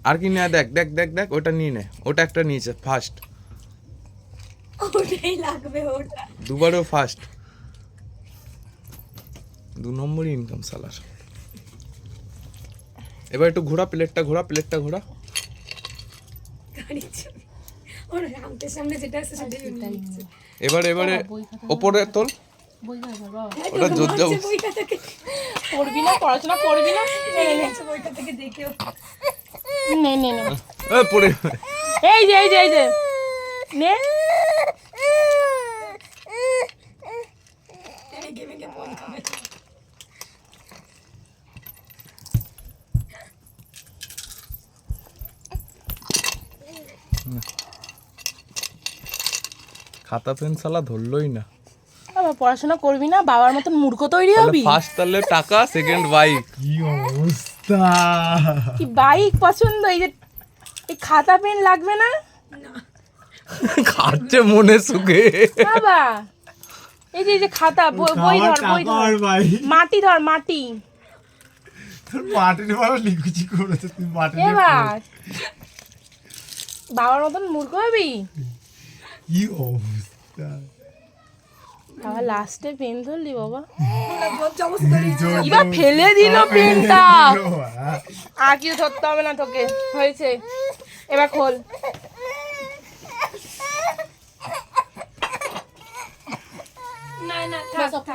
আর কি না, দেখ দেখ দেখ দেখ, ওটা নিয়ে নে, ওটা একটা নিয়েছে ফার্স্ট, ওটাই লাগবে ওটা। দুবারও ফার্স্ট, 2 নম্বরই ইনকাম সালার। এবার একটু ঘোরা প্লেটটা, ঘোরা প্লেটটা ঘোরা। গাড়ি চাবি। ওর রামটের সামনে যেটা আছে সেটাই নিয়ে নিচ্ছে। এবারে ওপরে তোল, বই খাই বাবা, ওটা জোর মারছে যাও। বইটা থেকে। পড়বি না, পড়াশোনা করবি না। নে নে নে বইটা থেকে দেখেও। নে নে নে, পড়ে এই যে এই যে এই যে নে। ভেঙে ভেঙে বল খাবে। খাতা পেন সালা ধরলোই না। বাবা পড়াশোনা করবি না, বাবার মতন মূর্খ তৈরি হবি। ফার্স্ট তাহলে টাকা, সেকেন্ড বাইক। কি অবস্থা! কি বাইক পছন্দ, এই যে এই খাতা পেন লাগবে না খাচ্ছে মনে সুখে। বাবা। এই যে খাতা, বই ধর, বই ধর, আমার ভাই মাটি ধর, মাটি। তোর মাটির বাবা লিকুচি করেছে, তুই মাটি নিয়ে এবার বাবার মতন মূর্খ হবি। কি অবস্থা! বাবা লাস্টে পেন ধরলি বাবা, জোর এবার ফেলে দিল পেনটা। দিল, হ্যাঁ। আর কিছু ধরতে হবে না তোকে, হয়েছে। এবার খোল। না না থাক থাক।